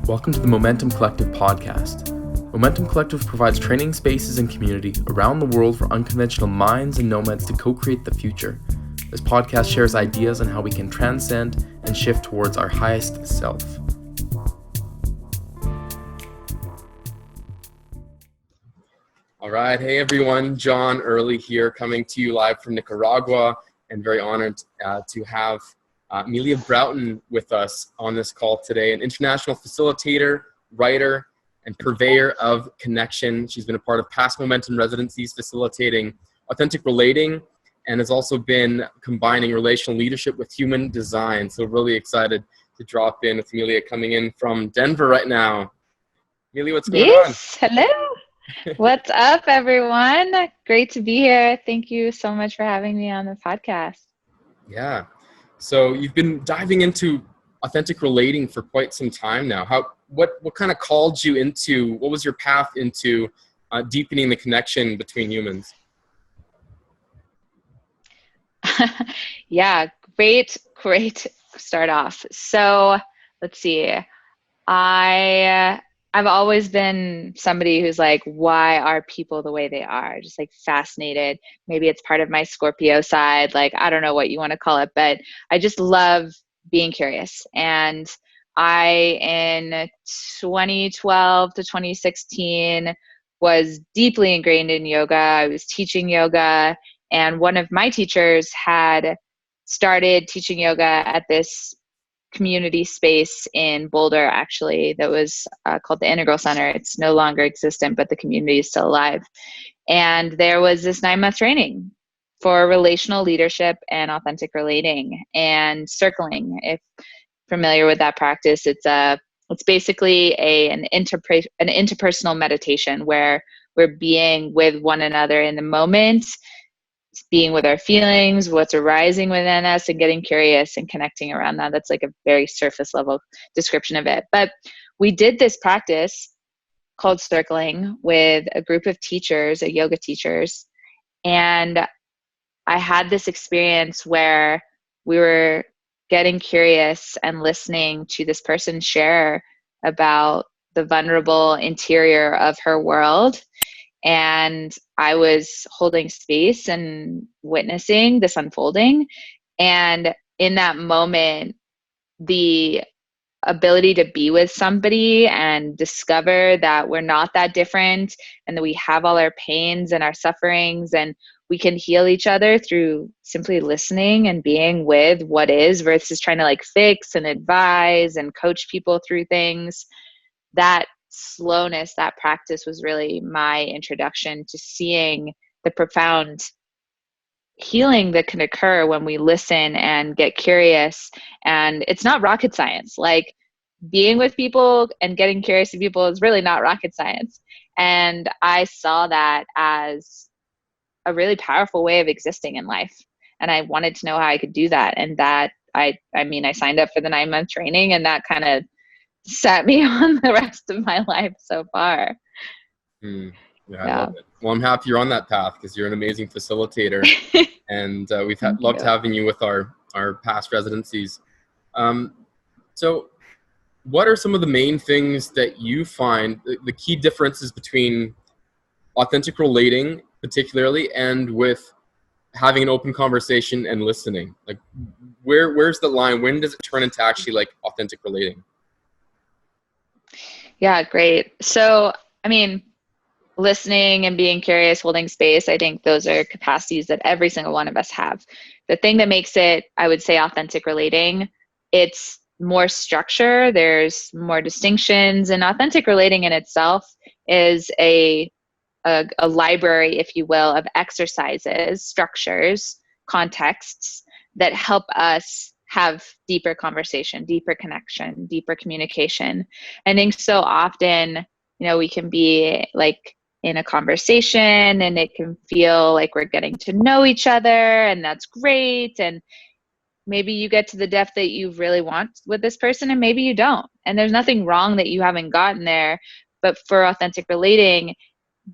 Welcome to the Momentom Collective podcast. Momentom Collective provides training spaces and community around the world for unconventional minds and nomads to co-create the future. This podcast shares ideas on how we can transcend and shift towards our highest self. All right. Hey, everyone. John Early here, coming to you live from Nicaragua, and very honored to have Amelia Broughton with us on this call today, an international facilitator, writer, and purveyor of connection. She's been a part of past Momentom residencies facilitating authentic relating, and has also been combining relational leadership with human design. So really excited to drop in with Amelia, coming in from Denver right now. Amelia, what's going on? Hello. What's up, everyone? Great to be here. Thank you so much for having me on the podcast. Yeah. So you've been diving into authentic relating for quite some time now. What kind of called you into, what was your path into deepening the connection between humans? Yeah, great start off. So let's see. I've always been somebody who's like, why are people the way they are? Just like fascinated. Maybe it's part of my Scorpio side. Like, I don't know what you want to call it, but I just love being curious. And I, in 2012 to 2016, was deeply ingrained in yoga. I was teaching yoga, and one of my teachers had started teaching yoga at this community space in Boulder, actually, that was called the Integral Center. It's no longer existent, but the community is still alive. And there was this 9-month training for relational leadership and authentic relating and circling. If familiar with that practice, it's basically an interpersonal meditation where we're being with one another in the moment, being with our feelings, what's arising within us, and getting curious and connecting around that. That's like a very surface level description of it. But we did this practice called circling with a group of teachers, yoga teachers. And I had this experience where we were getting curious and listening to this person share about the vulnerable interior of her world. And I was holding space and witnessing this unfolding. And in that moment, the ability to be with somebody and discover that we're not that different, and that we have all our pains and our sufferings, and we can heal each other through simply listening and being with what is, versus trying to like fix and advise and coach people through things. That slowness, that practice was really my introduction to seeing the profound healing that can occur when we listen and get curious. And it's not rocket science. Like, being with people and getting curious to people is really not rocket science. And I saw that as a really powerful way of existing in life. And I wanted to know how I could do that. And that I signed up for the 9-month training, and that kind of set me on the rest of my life so far. Yeah. I love it. Well, I'm happy you're on that path, because you're an amazing facilitator, and we've loved having you with our past residencies. So what are some of the main things that you find the key differences between authentic relating, particularly, and with having an open conversation and listening? Like, where's the line? When does it turn into actually like authentic relating? Yeah, great. So, listening and being curious, holding space, I think those are capacities that every single one of us have. The thing that makes it, I would say, authentic relating, it's more structure. There's more distinctions, and authentic relating in itself is a library, if you will, of exercises, structures, contexts that help us have deeper conversation, deeper connection, deeper communication. I think so often, we can be like in a conversation and it can feel like we're getting to know each other, and that's great. And maybe you get to the depth that you really want with this person, and maybe you don't. And there's nothing wrong that you haven't gotten there. But for authentic relating,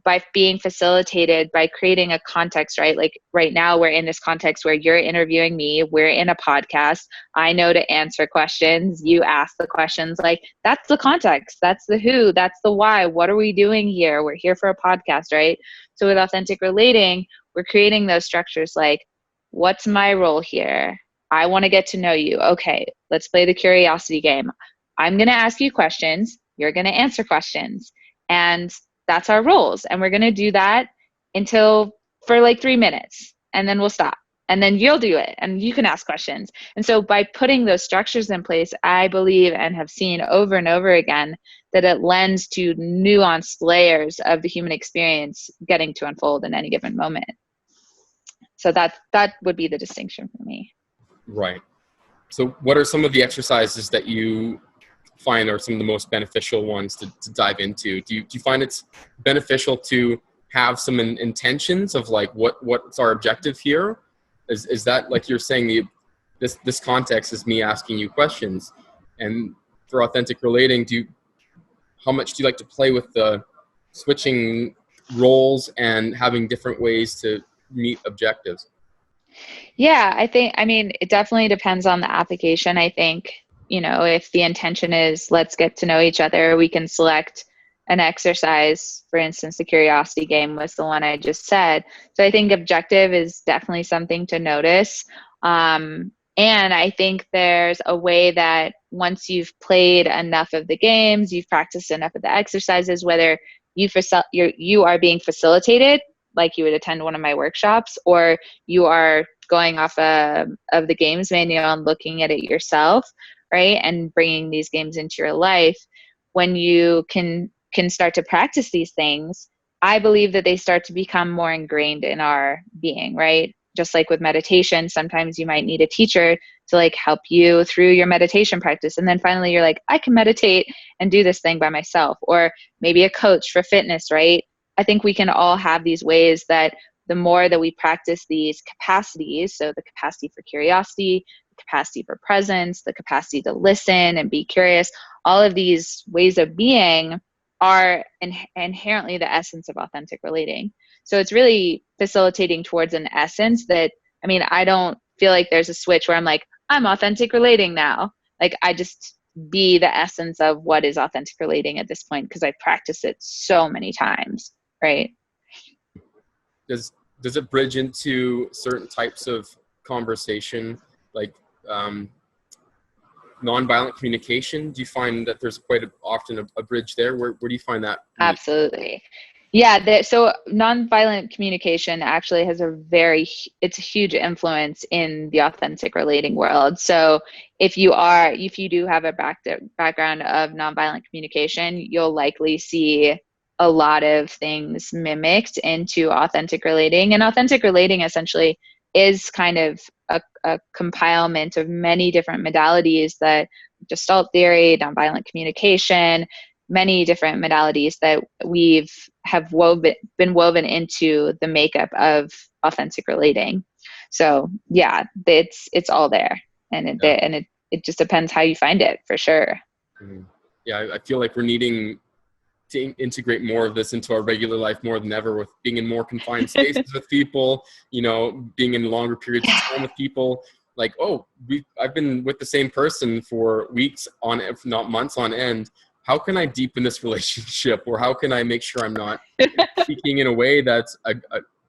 by being facilitated, by creating a context, right? Like right now we're in this context where you're interviewing me, we're in a podcast. I know to answer questions, you ask the questions, like that's the context, that's the who, that's the why, what are we doing here? We're here for a podcast, right? So with authentic relating, we're creating those structures like, what's my role here? I want to get to know you. Okay, let's play the curiosity game. I'm going to ask you questions, you're going to answer questions. And that's our roles. And we're going to do that for like 3 minutes, and then we'll stop. And then you'll do it and you can ask questions. And so by putting those structures in place, I believe and have seen over and over again that it lends to nuanced layers of the human experience getting to unfold in any given moment. So that would be the distinction for me. Right. So what are some of the exercises that you find are some of the most beneficial ones to dive into? Do you find it's beneficial to have some intentions of like what's our objective here? Is that, like you're saying, this context is me asking you questions? And for authentic relating, how much do you like to play with the switching roles and having different ways to meet objectives? Yeah, I mean, it definitely depends on the application. I think, if the intention is let's get to know each other, we can select an exercise. For instance, the curiosity game was the one I just said. So I think objective is definitely something to notice. And I think there's a way that once you've played enough of the games, you've practiced enough of the exercises, whether you are being facilitated, like you would attend one of my workshops, or you are going off of the games manual and looking at it yourself, right? And bringing these games into your life. When you can start to practice these things, I believe that they start to become more ingrained in our being, right? Just like with meditation, sometimes you might need a teacher to like help you through your meditation practice. And then finally you're like, I can meditate and do this thing by myself. Or maybe a coach for fitness, right? I think we can all have these ways that the more that we practice these capacities, so the capacity for curiosity, the capacity for presence, the capacity to listen and be curious, all of these ways of being are inherently the essence of authentic relating. So it's really facilitating towards an essence that, I mean, I don't feel like there's a switch where I'm like, I'm authentic relating now. Like I just be the essence of what is authentic relating at this point because I've practiced it so many times, right? Does it bridge into certain types of conversation, like nonviolent communication? Do you find that there's quite often a bridge there? Where do you find that? Absolutely. Yeah. So nonviolent communication actually has it's a huge influence in the authentic relating world. So if you do have a background of nonviolent communication, you'll likely see a lot of things mimicked into authentic relating. And authentic relating essentially is kind of a compilement of many different modalities that Gestalt theory, nonviolent communication, many different modalities that been woven into the makeup of authentic relating. So yeah, it's all there, and it just depends how you find it, for sure. Mm-hmm. Yeah, I feel like we're needing to integrate more of this into our regular life more than ever, with being in more confined spaces with people, being in longer periods of time with people. Like, I've been with the same person for weeks on, if not months on end. How can I deepen this relationship, or how can I make sure I'm not speaking in a way that's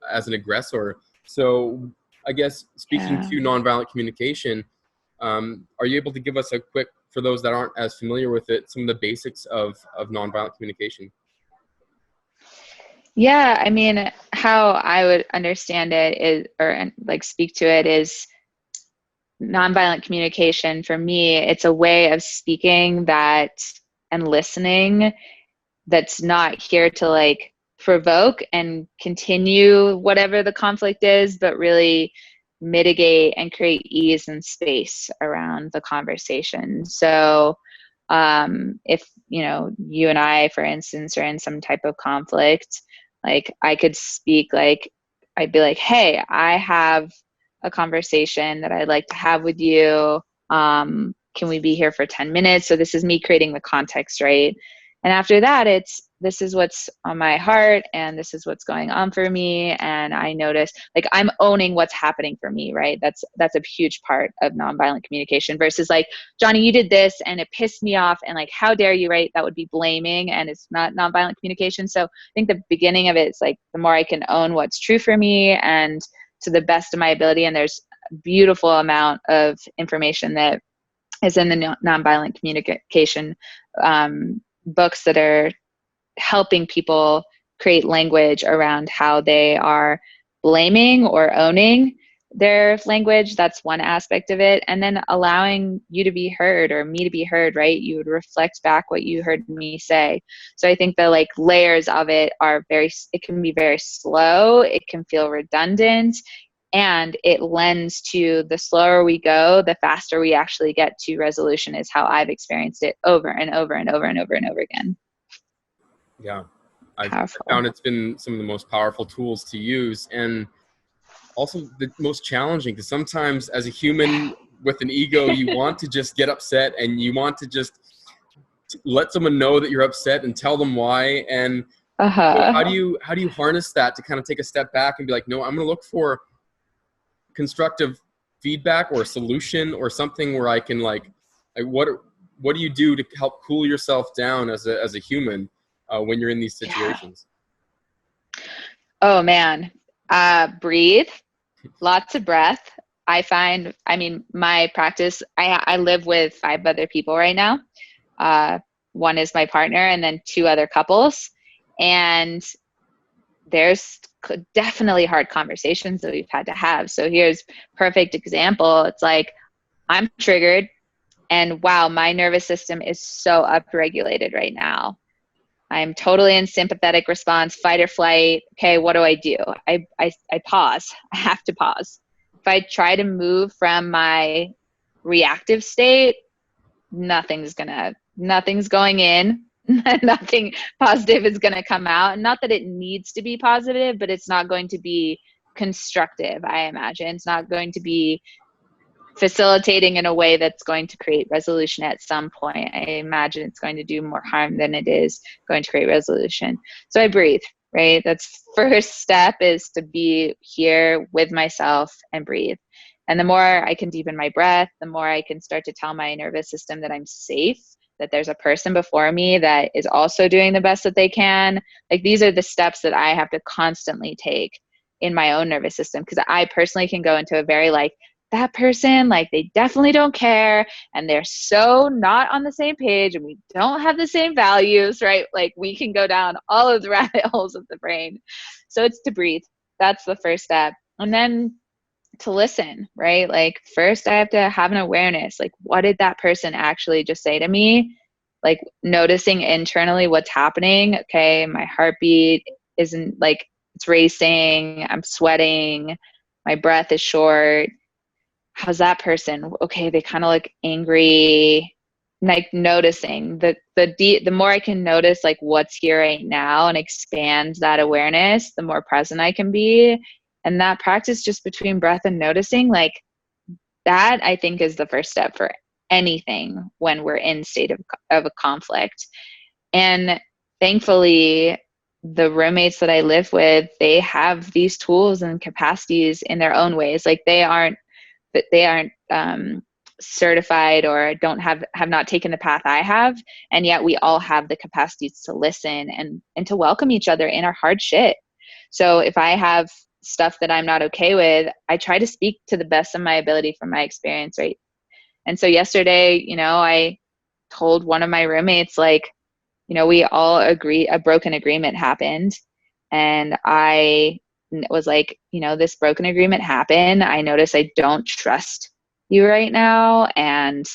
as an aggressor? So I guess speaking to nonviolent communication, are you able to give us a quick, for those that aren't as familiar with it, some of the basics of nonviolent communication? Yeah, I mean, how I would understand it is, or like speak to it, is nonviolent communication for me, it's a way of speaking and listening that's not here to like provoke and continue whatever the conflict is, but really mitigate and create ease and space around the conversation. So if you and I, for instance, are in some type of conflict, like I could speak, like I'd be like, hey, I have a conversation that I'd like to have with you. Can we be here for 10 minutes? So this is me creating the context, right? And after that, it's this is what's on my heart and this is what's going on for me. And I notice, like, I'm owning what's happening for me, right? That's a huge part of nonviolent communication versus like, Johnny, you did this and it pissed me off. And like, how dare you, right? That would be blaming, and it's not nonviolent communication. So I think the beginning of it is like, the more I can own what's true for me and to the best of my ability. And there's a beautiful amount of information that is in the nonviolent communication books that are helping people create language around how they are blaming or owning their language. That's one aspect of it. And then allowing you to be heard or me to be heard, right? You would reflect back what you heard me say. So I think the like layers of it are it can be very slow. It can feel redundant. And it lends to the slower we go, the faster we actually get to resolution, is how I've experienced it over and over and over and over and over again. Yeah, I've found it's been some of the most powerful tools to use, and also the most challenging, because sometimes as a human with an ego, you want to just get upset and you want to just let someone know that you're upset and tell them why. And how do you harness that to kind of take a step back and be like, no, I'm going to look for constructive feedback or a solution or something where I can like what do you do to help cool yourself down as a human when you're in these situations? Oh man, breathe, lots of breath. My practice, I live with 5 other people right now. One is my partner and then 2 other couples. And there's definitely hard conversations that we've had to have. So here's perfect example. It's like, I'm triggered and wow, my nervous system is so upregulated right now. I'm totally in sympathetic response, fight or flight. Okay, what do? I pause. I have to pause. If I try to move from my reactive state, nothing's going in. Nothing positive is going to come out. Not that it needs to be positive, but it's not going to be constructive, I imagine. It's not going to be facilitating in a way that's going to create resolution at some point. I imagine it's going to do more harm than it is going to create resolution. So I breathe, right? That's first step, is to be here with myself and breathe. And the more I can deepen my breath, the more I can start to tell my nervous system that I'm safe, that there's a person before me that is also doing the best that they can. Like, these are the steps that I have to constantly take in my own nervous system, because I personally can go into a very like, that person, like, they definitely don't care and they're so not on the same page and we don't have the same values, right? Like, we can go down all of the rabbit holes of the brain. So it's to breathe. That's the first step. And then to listen, right? Like, first I have to have an awareness, like, what did that person actually just say to me? Like, noticing internally what's happening. Okay, my heartbeat isn't like, it's racing, I'm sweating, my breath is short. How's that person? Okay, they kind of look angry. Like, noticing the more I can notice like what's here right now and expand that awareness, the more present I can be. And that practice just between breath and noticing, like, that I think is the first step for anything when we're in state of a conflict. And thankfully, the roommates that I live with, they have these tools and capacities in their own ways. Like, they aren't certified or have not taken the path I have, and yet we all have the capacities to listen and to welcome each other in our hard shit. So if I have stuff that I'm not okay with, I try to speak to the best of my ability from my experience, right? And so yesterday, I told one of my roommates, like, we all agree a broken agreement happened, and I was like, this broken agreement happened. I notice I don't trust you right now, and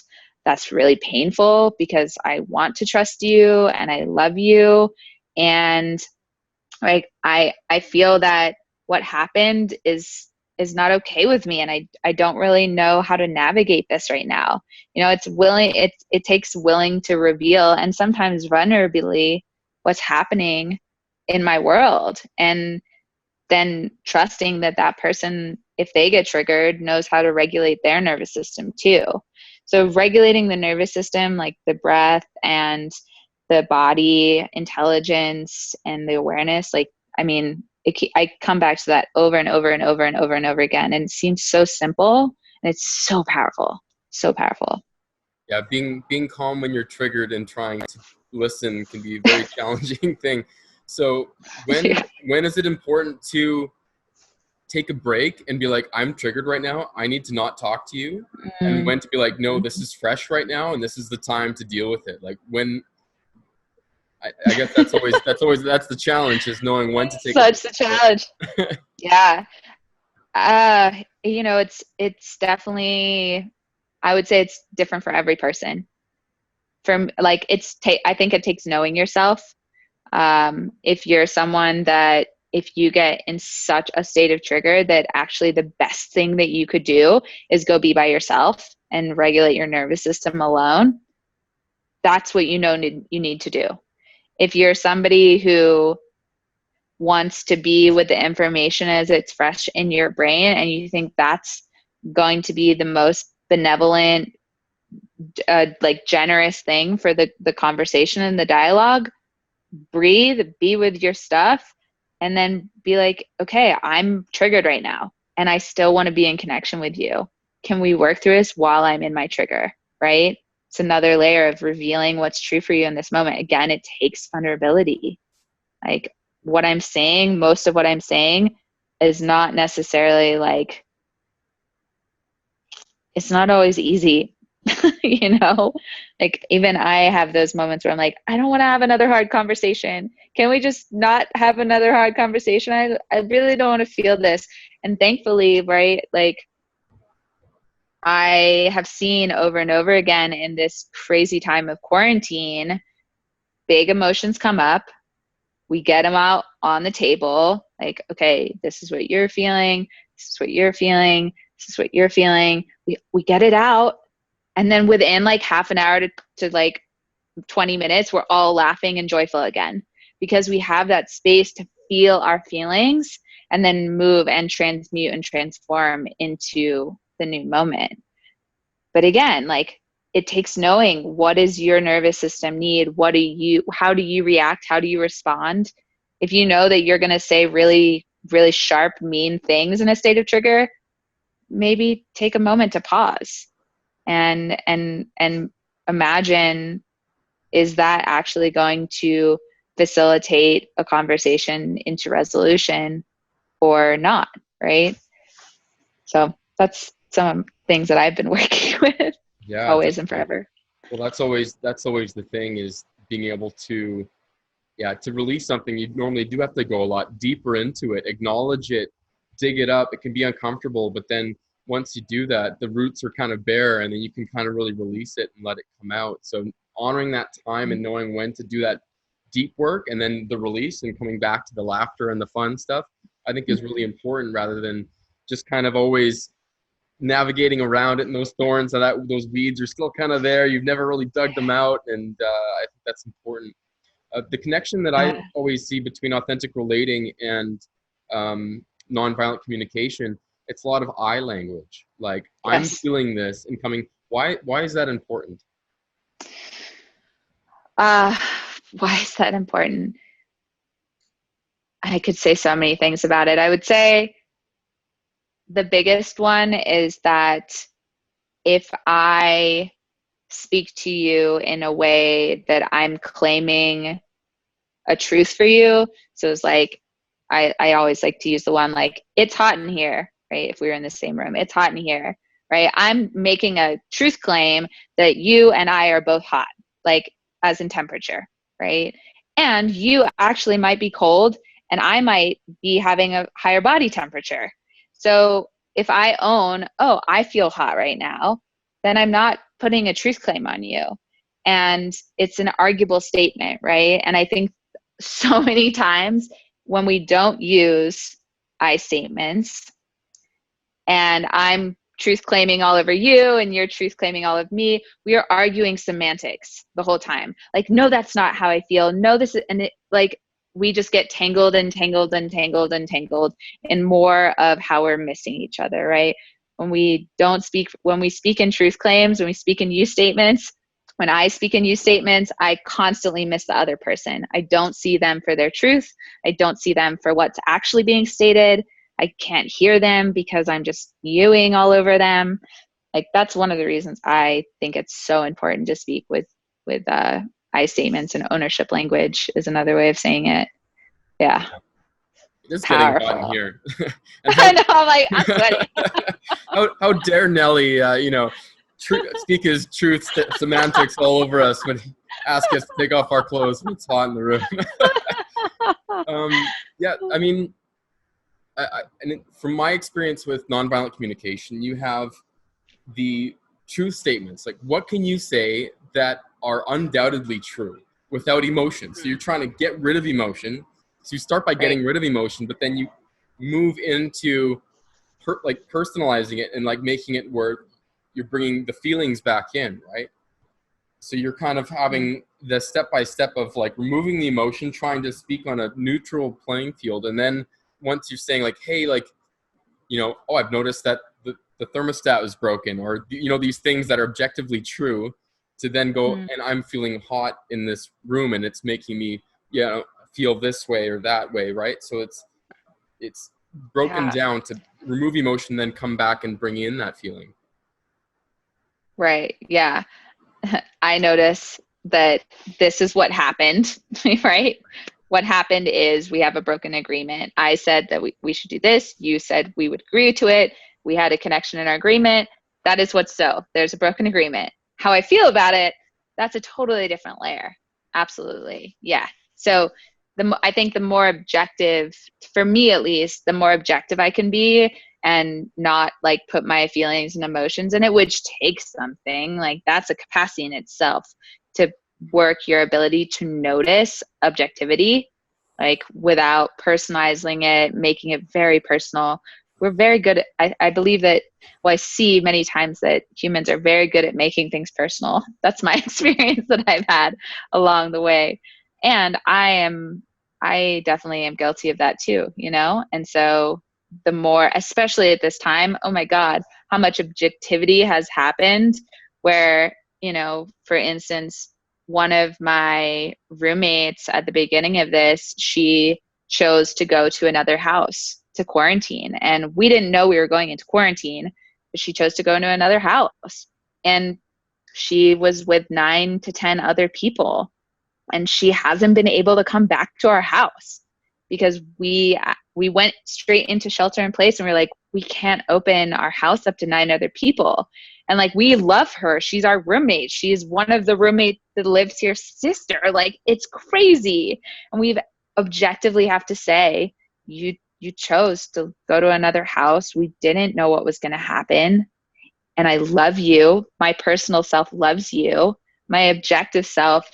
that's really painful because I want to trust you and I love you, and like I feel that what happened is not okay with me, and I don't really know how to navigate this right now. It takes willing to reveal, and sometimes vulnerably, what's happening in my world, and then trusting that that person, if they get triggered, knows how to regulate their nervous system too. So regulating the nervous system, like the breath and the body intelligence and the awareness, like, I mean, I come back to that over and over and over and over and over again. And it seems so simple and it's so powerful, so powerful. Yeah, being calm when you're triggered and trying to listen can be a very challenging thing. So when is it important to take a break and be like, I'm triggered right now, I need to not talk to you? And when to be like, no, this is fresh right now and this is the time to deal with it? Like, when I guess that's the challenge, is knowing when to take such the challenge. Yeah. You know, it's definitely, I would say it's different for every person. From like, I think it takes knowing yourself. If you're someone that, if you get in such a state of trigger, that actually the best thing that you could do is go be by yourself and regulate your nervous system alone, that's what you need to do. If you're somebody who wants to be with the information as it's fresh in your brain and you think that's going to be the most benevolent, like generous thing for the conversation and the dialogue, breathe, be with your stuff, and then be like, okay, I'm triggered right now and I still want to be in connection with you. Can we work through this while I'm in my trigger, right? It's another layer of revealing what's true for you in this moment. Again, it takes vulnerability. Like, what I'm saying, most of what I'm saying is not necessarily like, it's not always easy, you know? Like, even I have those moments where I'm like, I don't want to have another hard conversation. Can we just not have another hard conversation? I really don't want to feel this. And thankfully, right, like, I have seen over and over again in this crazy time of quarantine, big emotions come up. We get them out on the table. Like, okay, this is what you're feeling. This is what you're feeling. This is what you're feeling. We get it out. And then within like half an hour to like 20 minutes, we're all laughing and joyful again, because we have that space to feel our feelings and then move and transmute and transform into the new moment. But again, like, it takes knowing, what does your nervous system need? How do you react? How do you respond? If you know that you're going to say really, really sharp, mean things in a state of trigger, maybe take a moment to pause and imagine, is that actually going to facilitate a conversation into resolution or not, right? So that's some things that I've been working with. Yeah, always and forever. Well, that's always the thing, is being able to release something. You normally do have to go a lot deeper into it, acknowledge it, dig it up. It can be uncomfortable, but then once you do that, the roots are kind of bare, and then you can kind of really release it and let it come out. So honoring that time and knowing when to do that deep work, and then the release and coming back to the laughter and the fun stuff, I think is really important, rather than just kind of always navigating around it, and those thorns and those weeds are still kind of there. You've never really dug them out, and I think that's important. The connection that I always see between authentic relating and nonviolent communication, it's a lot of I language. Like, yes, I'm feeling this and coming. Why is that important? Why is that important? I could say so many things about it. I would say the biggest one is that if I speak to you in a way that I'm claiming a truth for you, so it's like, I always like to use the one like, it's hot in here, right? If we were in the same room, it's hot in here, right? I'm making a truth claim that you and I are both hot, like as in temperature, right? And you actually might be cold and I might be having a higher body temperature. So if I own, oh, I feel hot right now, then I'm not putting a truth claim on you. And it's an arguable statement, right? And I think so many times when we don't use I statements, and I'm truth claiming all over you and you're truth claiming all of me, we are arguing semantics the whole time. Like, no, that's not how I feel. No, this is, and it, like, we just get tangled and tangled and tangled and tangled in more of how we're missing each other, right? When we speak in truth claims, when we speak in you statements, When I speak and use statements, I constantly miss the other person. I don't see them for their truth. I don't see them for what's actually being stated. I can't hear them because I'm just mewing all over them. Like, that's one of the reasons I think it's so important to speak with I statements, and ownership language is another way of saying it. Yeah. It is Powerful. getting hot in here. I know, I'm like, I'm sweating. how dare Nelly, speak his truth semantics all over us when he asks us to take off our clothes when it's hot in the room. Yeah, I mean, from my experience with nonviolent communication, you have the truth statements. Like, what can you say that are undoubtedly true without emotion? So you're trying to get rid of emotion. So you start by getting rid of emotion, but then you move into personalizing it and like making it where you're bringing the feelings back in, right? So you're kind of having the step-by-step of like removing the emotion, trying to speak on a neutral playing field. And then once you're saying like, hey, like, oh, I've noticed that the thermostat was broken, or, these things that are objectively true, to then go, and I'm feeling hot in this room and it's making me, feel this way or that way, right? So it's broken down to remove emotion, then come back and bring in that feeling. Right. Yeah. I notice that this is what happened, right? What happened is we have a broken agreement. I said that we should do this. You said we would agree to it. We had a connection in our agreement. That is what's so. There's a broken agreement. How I feel about it, that's a totally different layer. Absolutely. Yeah. So I think the more objective, for me at least, the more objective I can be and not like put my feelings and emotions in it, which takes something. Like, that's a capacity in itself to work your ability to notice objectivity, like without personalizing it, making it very personal. We're very good at, I believe that, well, I see many times that humans are very good at making things personal. That's my experience that I've had along the way. And I definitely am guilty of that too, And so the more, especially at this time, oh my God, how much objectivity has happened where, for instance, one of my roommates at the beginning of this, she chose to go to another house to quarantine. And we didn't know we were going into quarantine, but she chose to go into another house. And she was with 9 to 10 other people. And she hasn't been able to come back to our house because we went straight into shelter in place, and we're like, we can't open our house up to 9 other people. And like, we love her. She's our roommate. She's one of the roommates that lives here, sister. Like, it's crazy. And we've objectively have to say, you chose to go to another house. We didn't know what was going to happen. And I love you. My personal self loves you. My objective self,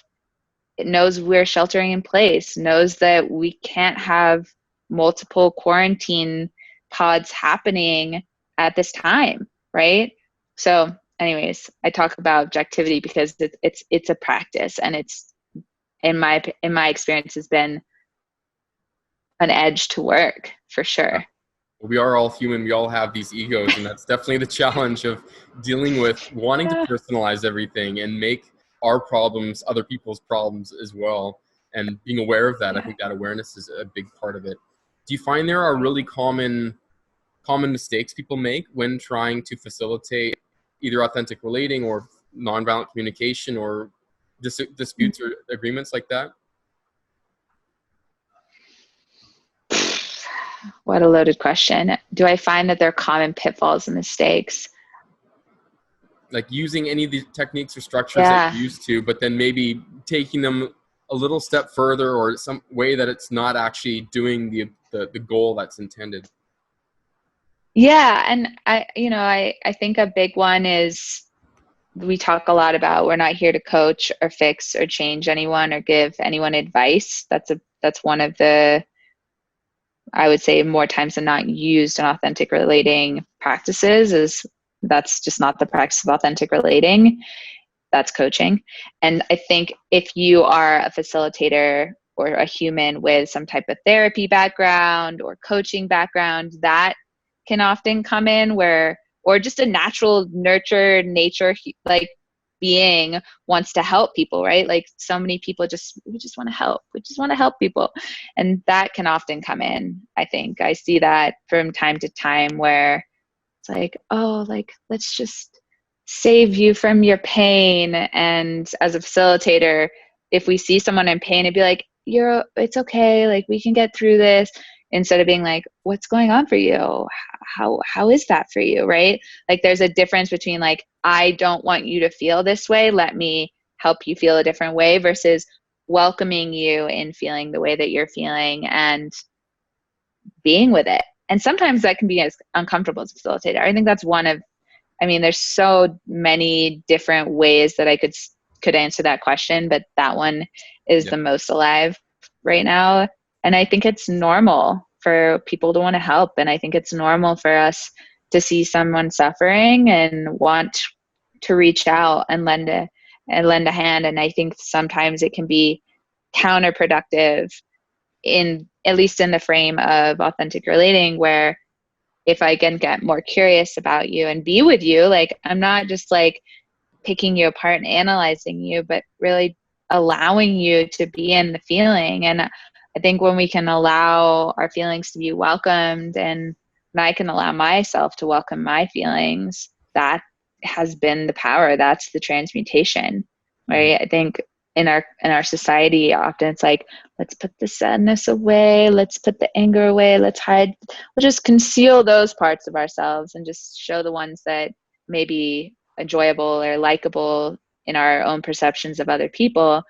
it knows we're sheltering in place, knows that we can't have multiple quarantine pods happening at this time, right? So anyways, I talk about objectivity because it's a practice, and it's in my experience has been an edge to work for sure. We are all human. We all have these egos, and that's definitely the challenge of dealing with wanting to personalize everything and make our problems other people's problems as well, and being aware of that. I think that awareness is a big part of it. Do you find there are really common mistakes people make when trying to facilitate either authentic relating or nonviolent communication or disputes or agreements like that? What a loaded question. Do I find that there are common pitfalls and mistakes? Like using any of these techniques or structures that you're used to, but then maybe taking them a little step further, or some way that it's not actually doing the goal that's intended. Yeah. And I think a big one is, we talk a lot about, we're not here to coach or fix or change anyone or give anyone advice. That's one of the, I would say, more times than not used in authentic relating practices. Is that's just not the practice of authentic relating. That's coaching. And I think if you are a facilitator or a human with some type of therapy background or coaching background, that can often come in or just a natural nature, like being wants to help people, right? Like so many people we just want to help. We just want to help people. And that can often come in. I think I see that from time to time where it's like, oh, like, let's just save you from your pain. And as a facilitator, if we see someone in pain, it'd be like, it's okay. Like, we can get through this, instead of being like, what's going on for you? How is that for you? Right? Like, there's a difference between like, I don't want you to feel this way. Let me help you feel a different way, versus welcoming you in feeling the way that you're feeling and being with it. And sometimes that can be as uncomfortable as a facilitator. I think that's there's so many different ways that I could answer that question, but that one is the most alive right now. And I think it's normal for people to want to help. And I think it's normal for us to see someone suffering and want to reach out and lend a hand. And I think sometimes it can be counterproductive, at least in the frame of authentic relating, where if I can get more curious about you and be with you, like, I'm not just like picking you apart and analyzing you, but really allowing you to be in the feeling. And I think when we can allow our feelings to be welcomed, and when I can allow myself to welcome my feelings, that has been the power. That's the transmutation, right? I think in our society, often it's like, let's put the sadness away, let's put the anger away, let's just conceal those parts of ourselves and just show the ones that may be enjoyable or likable in our own perceptions of other people.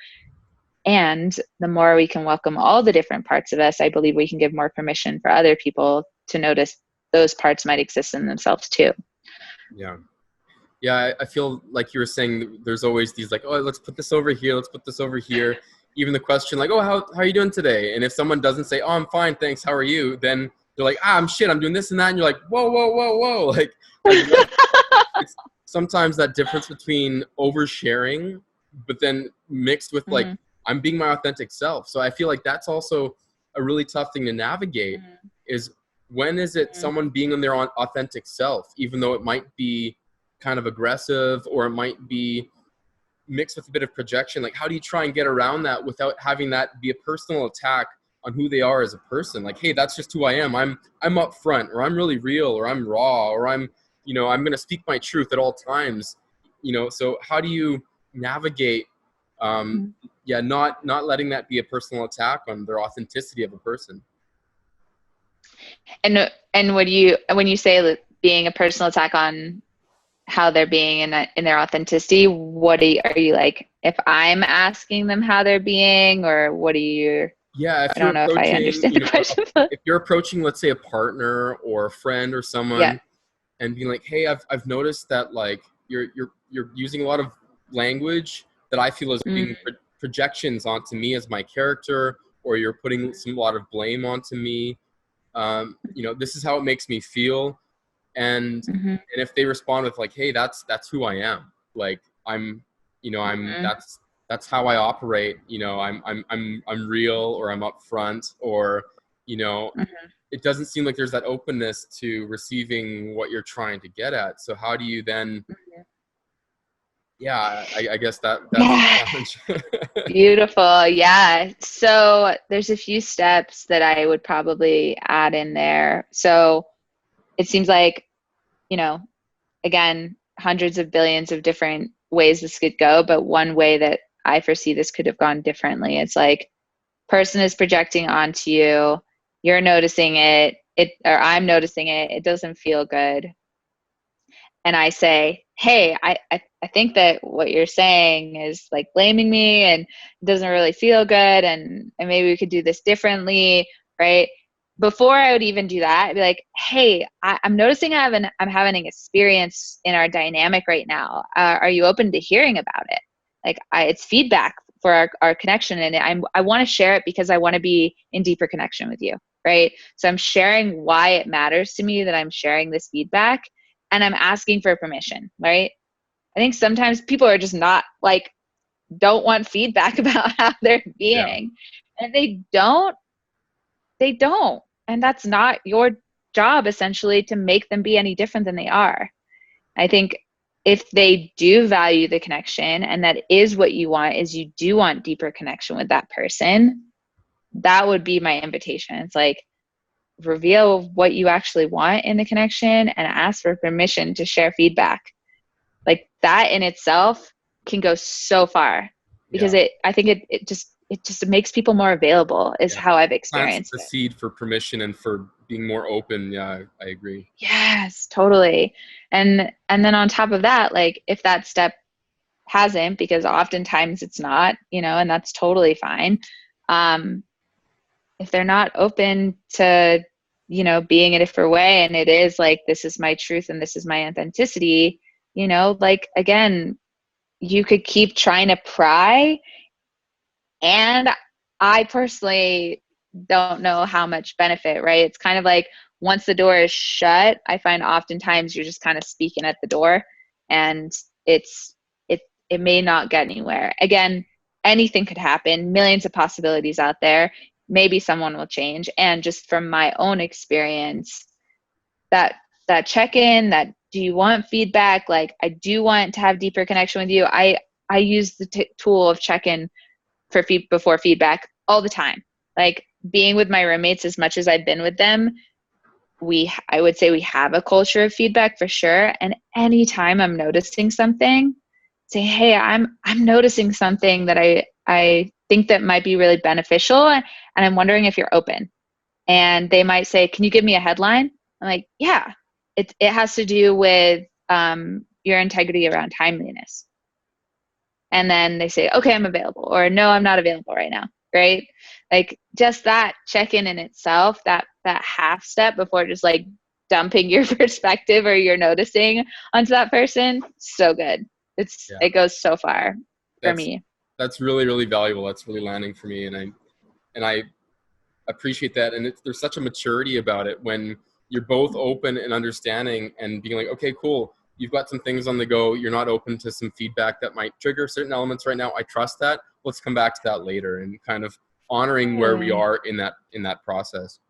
And the more we can welcome all the different parts of us, I believe we can give more permission for other people to notice those parts might exist in themselves too. Yeah, I feel like you were saying there's always these like, oh, let's put this over here, let's put this over here. Even the question like, oh, how are you doing today? And if someone doesn't say, oh, I'm fine, thanks, how are you? Then they're like, I'm doing this and that. And you're like, whoa. Like it's sometimes that difference between oversharing, but then mixed with like, I'm being my authentic self. So I feel like that's also a really tough thing to navigate, is when is it someone being in their authentic self, even though it might be kind of aggressive or it might be mixed with a bit of projection. Like, how do you try and get around that without having that be a personal attack on who they are as a person? Like, hey, that's just who I am. I'm upfront, or I'm really real, or I'm raw, or I'm going to speak my truth at all times. So how do you navigate not letting that be a personal attack on their authenticity of a person? And when you say being a personal attack on how they're being in their authenticity, what are you like, if I'm asking them how they're being, or what are you? Yeah, I don't know if I understand the question. If you're approaching, let's say, a partner or a friend or someone, and being like, hey, I've noticed that like you're using a lot of language that I feel is being projections onto me as my character, or you're putting a lot of blame onto me. This is how it makes me feel. And if they respond with like, hey, that's who I am. Like, that's how I operate. I'm real, or I'm upfront, or, it doesn't seem like there's that openness to receiving what you're trying to get at. So how do you then, I guess that's the challenge. Beautiful. Yeah. So there's a few steps that I would probably add in there. So it seems like, again, hundreds of billions of different ways this could go, but one way that I foresee this could have gone differently. It's like, person is projecting onto you, you're noticing it, or I'm noticing it, it doesn't feel good. And I say, hey, I think that what you're saying is like blaming me, and it doesn't really feel good, and maybe we could do this differently, right? Before I would even do that, I'd be like, hey, I'm noticing I'm having an experience in our dynamic right now. Are you open to hearing about it? Like, it's feedback for our connection, and I want to share it because I want to be in deeper connection with you, right? So I'm sharing why it matters to me that I'm sharing this feedback, and I'm asking for permission, right? I think sometimes people are just not like, don't want feedback about how they're being, and they don't. And that's not your job, essentially, to make them be any different than they are. I think if they do value the connection, and that is what you want, is you do want deeper connection with that person, that would be my invitation. It's like, reveal what you actually want in the connection and ask for permission to share feedback. Like that in itself can go so far, because I think it just makes people more available, is how I've experienced the seed for permission and for being more open. Yeah, I agree. Yes, totally. And then on top of that, like if that step hasn't, because oftentimes it's not, and that's totally fine. If they're not open to, being a different way, and it is like, this is my truth and this is my authenticity, like, again, you could keep trying to pry. And I personally don't know how much benefit, right? It's kind of like, once the door is shut, I find oftentimes you're just kind of speaking at the door, and it may not get anywhere. Again, anything could happen, millions of possibilities out there. Maybe someone will change. And just from my own experience, that check-in, that do you want feedback? Like, I do want to have deeper connection with you. I use the tool of check-in before feedback all the time. Like, being with my roommates as much as I've been with them, I would say we have a culture of feedback for sure. And anytime I'm noticing something, say, hey, I'm noticing something that I think that might be really beneficial, and I'm wondering if you're open. And they might say, can you give me a headline? I'm like, yeah, it has to do with your integrity around timeliness. And then they say, okay, I'm available, or no, I'm not available right now. Right? Like, just that check-in in itself, that half step before just like dumping your perspective or your noticing onto that person, so good. It goes so far for me. That's really, really valuable. That's really landing for me. And I appreciate that. And there's such a maturity about it when you're both open and understanding and being like, okay, cool. You've got some things on the go. You're not open to some feedback that might trigger certain elements right now. I trust that. Let's come back to that later, and kind of honoring where we are in that process.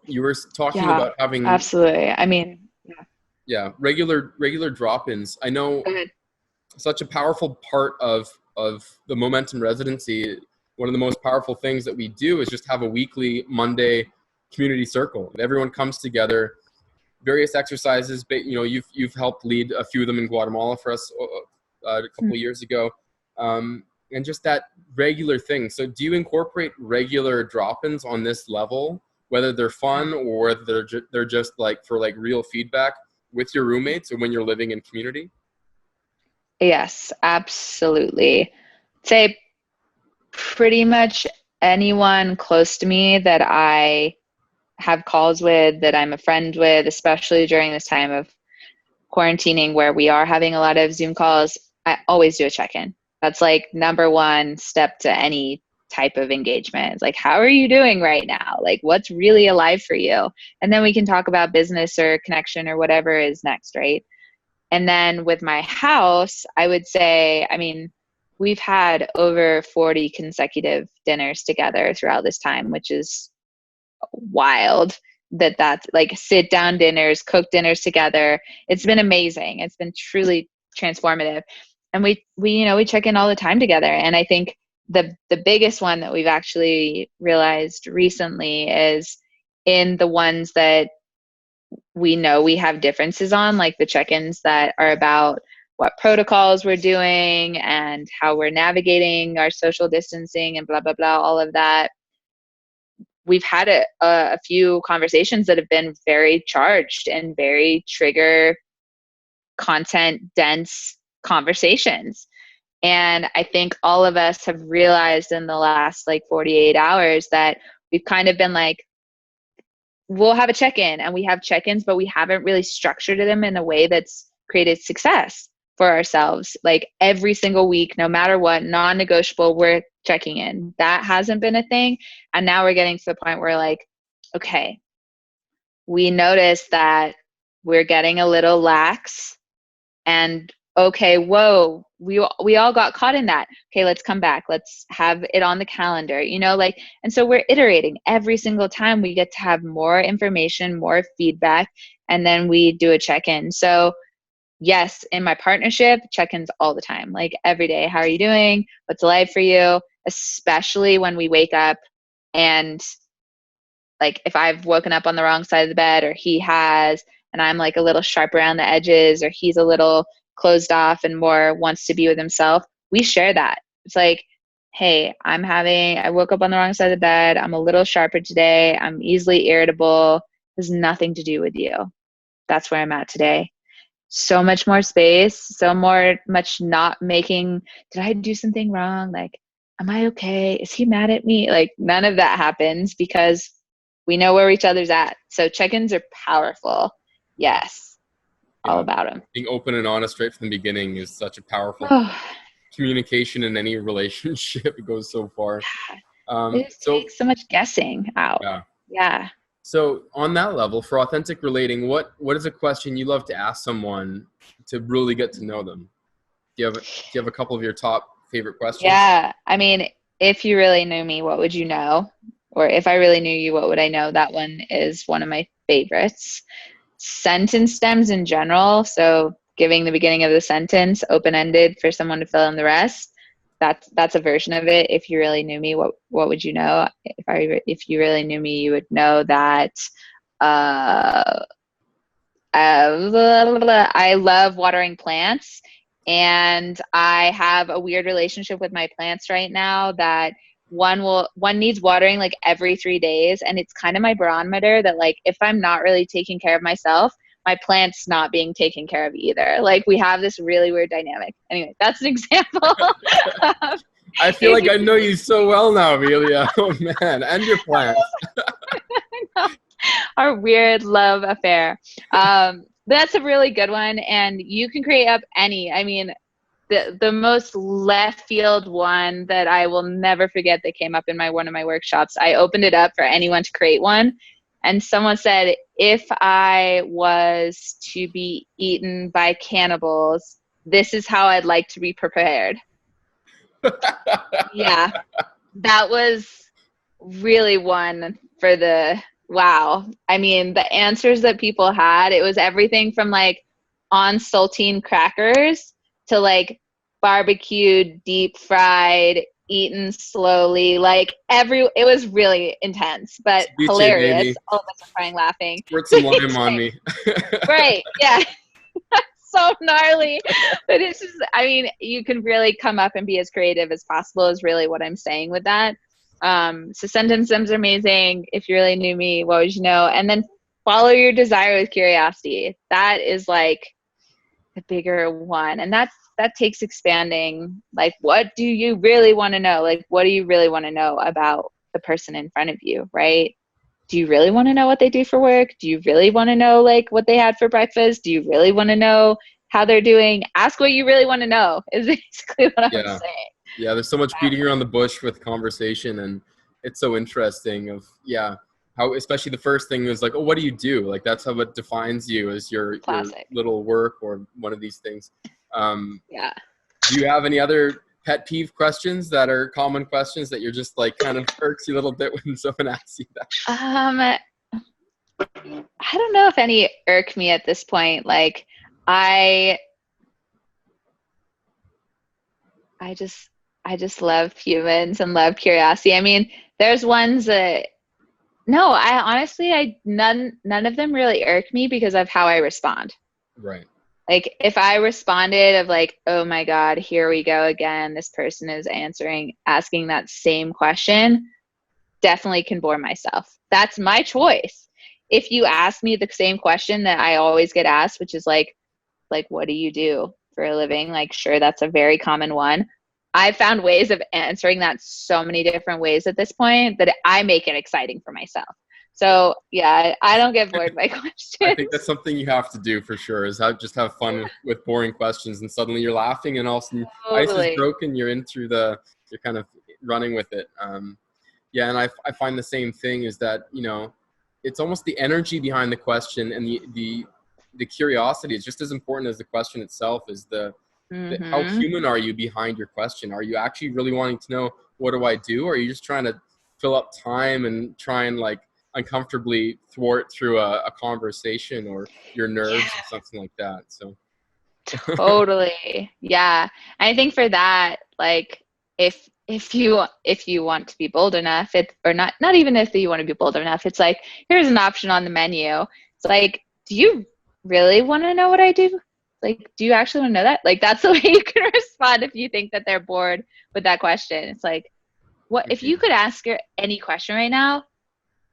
You were talking about having absolutely. I mean, regular drop-ins. I know such a powerful part of the Momentom residency. One of the most powerful things that we do is just have a weekly Monday community circle. Everyone comes together. Various exercises, but you've helped lead a few of them in Guatemala for us a couple of years ago, and just that regular thing. So do you incorporate regular drop-ins on this level, whether they're fun or whether they're just like for like real feedback with your roommates or when you're living in community? Yes, absolutely. I'd say pretty much anyone close to me that I have calls with, that I'm a friend with, especially during this time of quarantining where we are having a lot of Zoom calls, I always do a check-in. That's like number one step to any type of engagement. It's like, how are you doing right now? Like, what's really alive for you? And then we can talk about business or connection or whatever is next, right? And then with my house, I would say, I mean, we've had over 40 consecutive dinners together throughout this time, which is wild. That's like sit down dinners, cook dinners together. It's been amazing. It's been truly transformative. And we check in all the time together. And I think the biggest one that we've actually realized recently is in the ones that we know we have differences on, like the check-ins that are about what protocols we're doing and how we're navigating our social distancing and blah, blah, blah, all of that. We've had a few conversations that have been very charged and very trigger content dense conversations. And I think all of us have realized in the last like 48 hours that we've kind of been like, we'll have a check-in, and we have check-ins, but we haven't really structured them in a way that's created success for ourselves. Like every single week, no matter what, non-negotiable, we're checking in. That hasn't been a thing. And now we're getting to the point where like, okay, we notice that we're getting a little lax, and okay, whoa, we all got caught in that. Okay, let's come back. Let's have it on the calendar, like, and so we're iterating every single time. We get to have more information, more feedback, and then we do a check-in. So yes, in my partnership, check-ins all the time, like every day. How are you doing? What's life for you? Especially when we wake up and like if I've woken up on the wrong side of the bed or he has, and I'm like a little sharp around the edges, or he's a little closed off and more wants to be with himself, we share that. It's like, hey, I woke up on the wrong side of the bed. I'm a little sharper today. I'm easily irritable. Has nothing to do with you. That's where I'm at today. So much more space, much not making, did I do something wrong? Like, am I okay? Is he mad at me? Like, none of that happens because we know where each other's at. So check-ins are powerful. Yes. All about them. Being open and honest right from the beginning is such a powerful communication in any relationship. It goes so far. It just takes so much guessing out. Yeah. So on that level, for authentic relating, what is a question you love to ask someone to really get to know them? Do you have a couple of your top favorite questions? Yeah. I mean, if you really knew me, what would you know? Or if I really knew you, what would I know? That one is one of my favorites. Sentence stems in general. So giving the beginning of the sentence open-ended for someone to fill in the rest. That's a version of it. If you really knew me, what would you know? If you really knew me, you would know that I love watering plants, and I have a weird relationship with my plants right now that one needs watering like every 3 days, and it's kind of my barometer that like if I'm not really taking care of myself, my plant's not being taken care of either. Like we have this really weird dynamic. Anyway, that's an example. I feel like I know you so well now, Amelia. Oh man, and your plants. Our weird love affair. That's a really good one, and you can create up any. I mean, the most left field one that I will never forget that came up in one of my workshops. I opened it up for anyone to create one, and someone said, if I was to be eaten by cannibals, this is how I'd like to be prepared. Yeah, that was really one for the wow. I mean, the answers that people had, it was everything from like on saltine crackers to like barbecued, deep fried, eaten slowly. Like it was really intense, but hilarious. Baby. All of us are crying laughing. Squirt some lime on me. Right. Yeah. So gnarly. But it's just, I mean, you can really come up and be as creative as possible is really what I'm saying with that. So sentence stems are amazing. If you really knew me, what would you know? And then follow your desire with curiosity. That is like the bigger one. And that takes expanding. Like, what do you really want to know? Like, what do you really want to know about the person in front of you, right? Do you really want to know what they do for work? Do you really want to know like what they had for breakfast? Do you really want to know how they're doing? Ask what you really want to know is basically what I'm saying. Yeah, there's so much beating around the bush with conversation, and it's so interesting of, how, especially the first thing is like, oh, what do you do? Like, that's how it defines you as your little work or one of these things. Do you have any other pet peeve questions that are common questions that you're just like kind of irks you a little bit when someone asks you that? I don't know if any irk me at this point. Like, I just love humans and love curiosity. I mean, there's ones that, no, none of them really irk me because of how I respond. Right. Like if I responded of like, oh my God, here we go again. This person is asking that same question, definitely can bore myself. That's my choice. If you ask me the same question that I always get asked, which is like, what do you do for a living? Like, sure, that's a very common one. I've found ways of answering that so many different ways at this point that I make it exciting for myself. So yeah, I don't get bored by questions. I think that's something you have to do for sure, is just have fun with boring questions, and suddenly you're laughing, and all of a sudden ice is broken, you're you're kind of running with it. And I find the same thing is that, it's almost the energy behind the question and the curiosity is just as important as the question itself. Is how human are you behind your question? Are you actually really wanting to know, what do I do? Or are you just trying to fill up time and try and like uncomfortably thwart through a conversation or your nerves or something like that? So Totally. Yeah. I think for that, like if you want to be bold enough, or not even if you want to be bold enough, it's like, here's an option on the menu. It's like, do you really want to know what I do? Like, do you actually want to know that? Like, that's the way you can respond if you think that they're bored with that question. It's like, what if you could ask her any question right now?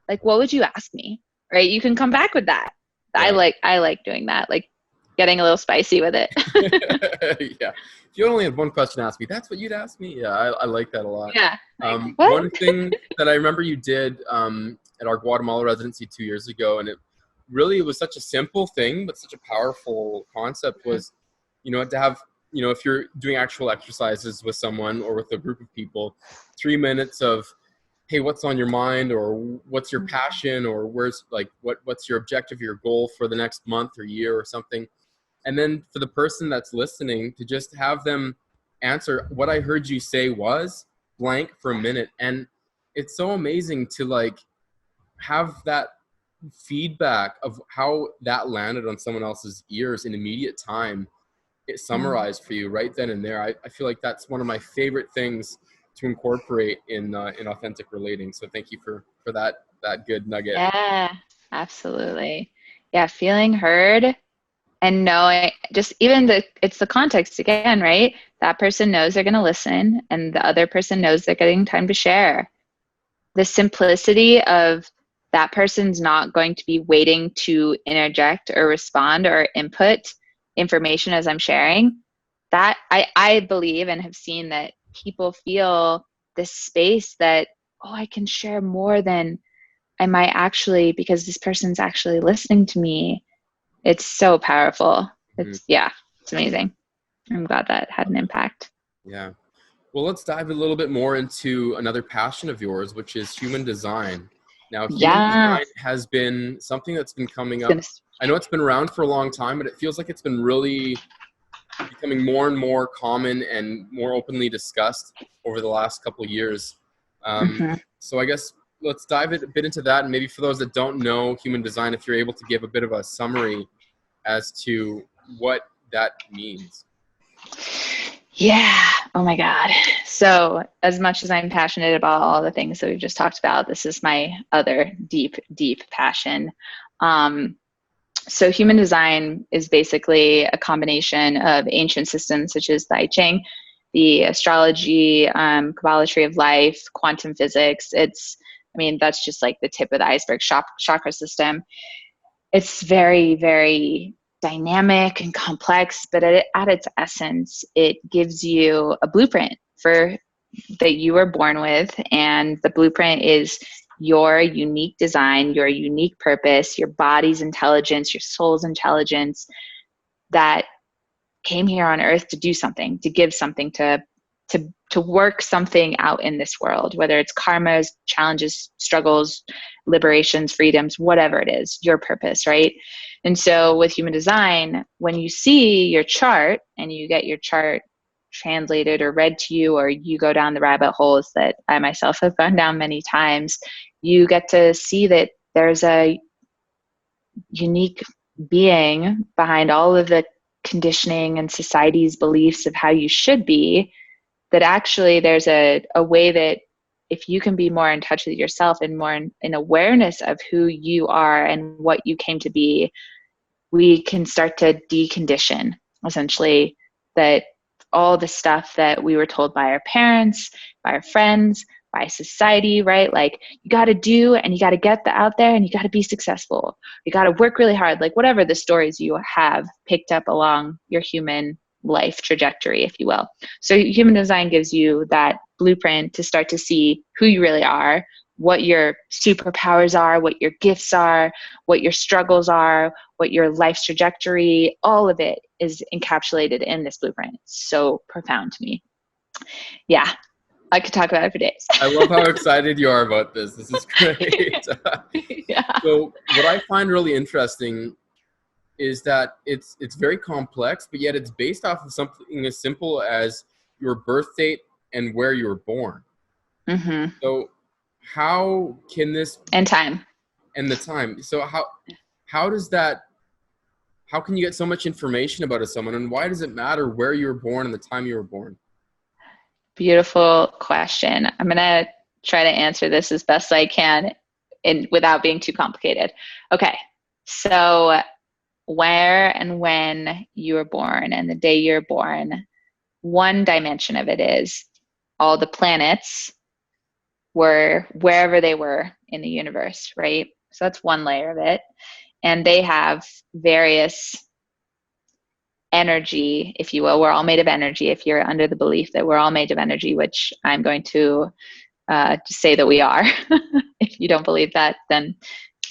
Like, what would you ask me? Right? You can come back with that. Yeah. I like doing that. Like getting a little spicy with it. Yeah. If you only had one question to ask me, that's what you'd ask me. Yeah, I like that a lot. Yeah. Like, One what? thing that I remember you did at our Guatemala residency 2 years ago, and it was such a simple thing, but such a powerful concept was, to have, if you're doing actual exercises with someone or with a group of people, 3 minutes of, hey, what's on your mind, or what's your passion, or what's your objective, your goal for the next month or year or something. And then for the person that's listening to just have them answer, what I heard you say was blank for a minute. And it's so amazing to like have that feedback of how that landed on someone else's ears in immediate time. It summarized for you right then and there. I feel like that's one of my favorite things to incorporate in authentic relating. So thank you for that good nugget. Yeah, absolutely. Yeah, feeling heard and knowing just even it's the context again, right? That person knows they're going to listen and the other person knows they're getting time to share. The simplicity of that person's not going to be waiting to interject or respond or input information as I'm sharing. That I believe and have seen that people feel this space that, oh, I can share more than I might actually, because this person's actually listening to me. It's so powerful. It's amazing. I'm glad that had an impact. Yeah. Well, let's dive a little bit more into another passion of yours, which is human design. Now, human Yeah. design has been something that's been coming up. I know it's been around for a long time, but it feels like it's been really becoming more and more common and more openly discussed over the last couple of years. So I guess let's dive a bit into that. And maybe for those that don't know human design, if you're able to give a bit of a summary as to what that means. Yeah. Oh my God. So as much as I'm passionate about all the things that we've just talked about, this is my other deep, deep passion. So human design is basically a combination of ancient systems such as the I Ching, the astrology, Kabbalah tree of life, quantum physics. That's just like the tip of the iceberg. Chakra system. It's very, very dynamic and complex, but at its essence, it gives you a blueprint for that you were born with, and the blueprint is your unique design, your unique purpose, your body's intelligence, your soul's intelligence that came here on earth to do something, to give something, to work something out in this world, whether it's karmas, challenges, struggles, liberations, freedoms, whatever it is, your purpose, right? And so with human design, when you see your chart and you get your chart translated or read to you, or you go down the rabbit holes that I myself have gone down many times, you get to see that there's a unique being behind all of the conditioning and society's beliefs of how you should be, that actually there's a way that if you can be more in touch with yourself and more in awareness of who you are and what you came to be, we can start to decondition essentially that all the stuff that we were told by our parents, by our friends, by society, right? Like you got to do and you got to get out there and you got to be successful. You got to work really hard, like whatever the stories you have picked up along your human life trajectory, if you will. So human design gives you that blueprint to start to see who you really are, what your superpowers are, what your gifts are, what your struggles are, what your life's trajectory, all of it is encapsulated in this blueprint. It's so profound to me. Yeah, I could talk about it for days. I love how excited you are about this. This is great. Yeah. So what I find really interesting is that it's very complex, but yet it's based off of something as simple as your birth date and where you were born. Mm-hmm. So how can this and time and the time? So how how can you get so much information about someone, and why does it matter where you were born and the time you were born? Beautiful question. I'm going to try to answer this as best I can without being too complicated. Okay. So where and when you were born and the day you're born, one dimension of it is all the planets were wherever they were in the universe, right? So that's one layer of it. And they have various energy, if you will. We're all made of energy. If you're under the belief that we're all made of energy, which I'm going to say that we are. If you don't believe that, then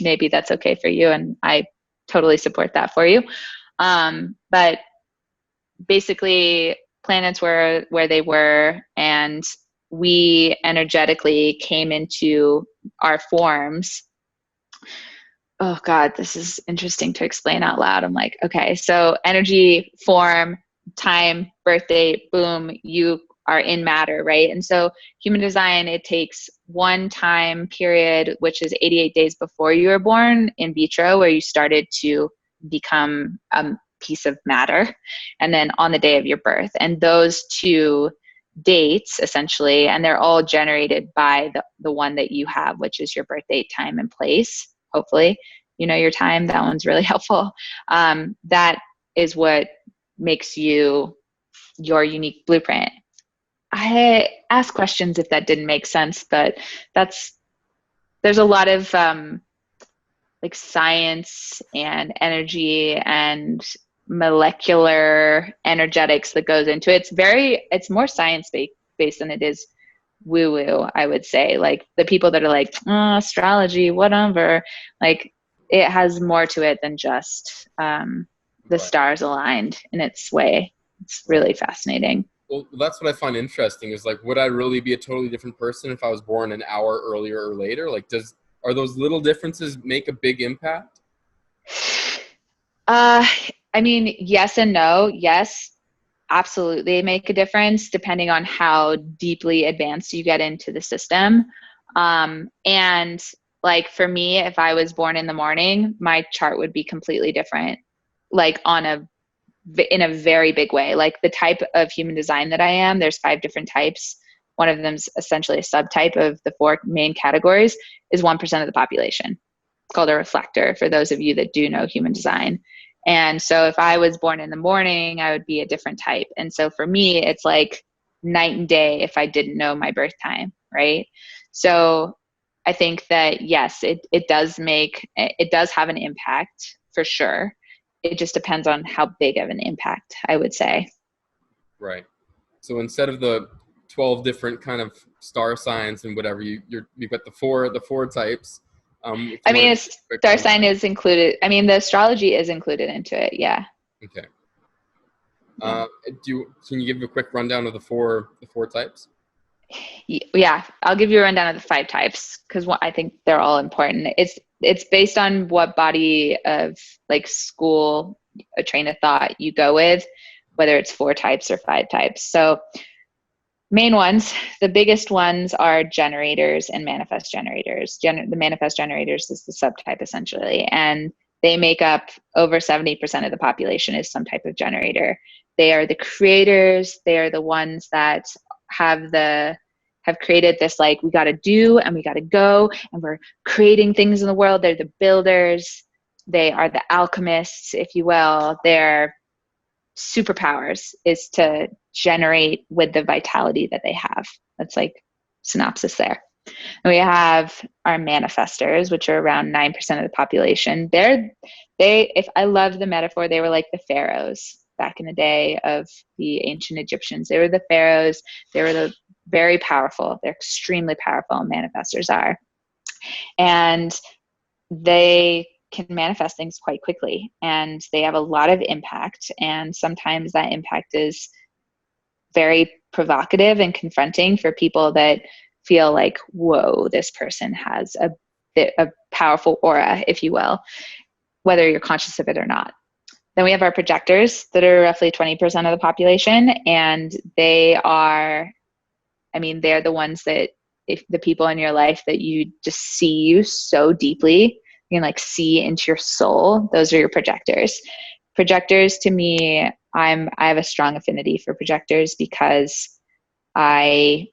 maybe that's okay for you. And I totally support that for you. But basically, planets were where they were, and we energetically came into our forms. Oh God, this is interesting to explain out loud. I'm like, okay, so energy, form, time, birth date, boom, you are in matter, right? And so human design, it takes one time period, which is 88 days before you were born in vitro, where you started to become a piece of matter, and then on the day of your birth. And those two dates, essentially, and they're all generated by the one that you have, which is your birth date, time, and place. Hopefully, you know your time. That one's really helpful. That is what makes you your unique blueprint. I ask questions if that didn't make sense, but there's a lot of like science and energy and molecular energetics that goes into it. It's more science based than it is woo-woo, I would say. Like the people that are like, oh, astrology, whatever, like it has more to it than just the stars aligned in its way. It's really fascinating. Well, that's what I find interesting is like, would I really be a totally different person if I was born an hour earlier or later? Like, are those little differences make a big impact? I mean, yes and no. Yes, absolutely make a difference depending on how deeply advanced you get into the system. And like for me, if I was born in the morning, my chart would be completely different, like in a very big way. Like the type of human design that I am, there's 5 different types. One of them's essentially a subtype of the 4 main categories, is 1% of the population. It's called a reflector, for those of you that do know human design. And so if I was born in the morning, I would be a different type. And so for me, it's like night and day if I didn't know my birth time, right? So I think that yes, it does have an impact for sure. It just depends on how big of an impact, I would say. Right. So instead of the 12 different kind of star signs and whatever, you've got the four types. I mean, star sign is included. I mean, the astrology is included into it. Yeah. Okay. Can you give a quick rundown of the four types? Yeah, I'll give you a rundown of the 5 types because I think they're all important. It's based on what body of like school, a train of thought you go with, whether it's 4 types or 5 types. So main ones, the biggest ones are generators and manifest generators. The manifest generators is the subtype essentially, and they make up over 70% of the population is some type of generator. They are the creators. They are the ones that have created this, like, we got to do and we got to go and we're creating things in the world. They're the builders. They are the alchemists, if you will. Their superpowers is to generate with the vitality that they have. That's like synopsis there. And we have our manifestors, which are around 9% of the population. If I love the metaphor, they were like the pharaohs back in the day of the ancient Egyptians. They were the pharaohs. They were the very powerful. They're extremely powerful. Manifestors are. And they can manifest things quite quickly, and they have a lot of impact. And sometimes that impact is very provocative and confronting for people that feel like, whoa, this person has a powerful aura, if you will, whether you're conscious of it or not. Then we have our projectors that are roughly 20% of the population, and they're the ones that, if the people in your life that you just see you so deeply, you can like see into your soul, those are your projectors. Projectors, to me, I have a strong affinity for projectors because I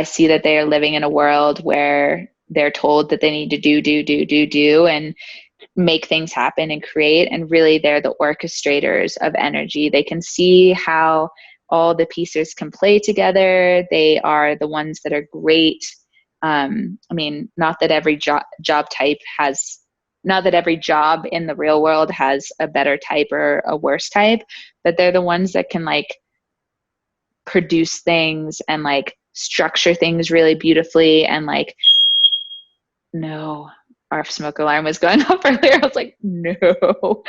see that they are living in a world where they're told that they need to do, and make things happen and create. And really, they're the orchestrators of energy. They can see how all the pieces can play together. They are the ones that are great. I mean, not that every job in the real world has a better type or a worse type, but they're the ones that can like produce things and like structure things really beautifully. And like, no, our smoke alarm was going off earlier. I was like, no.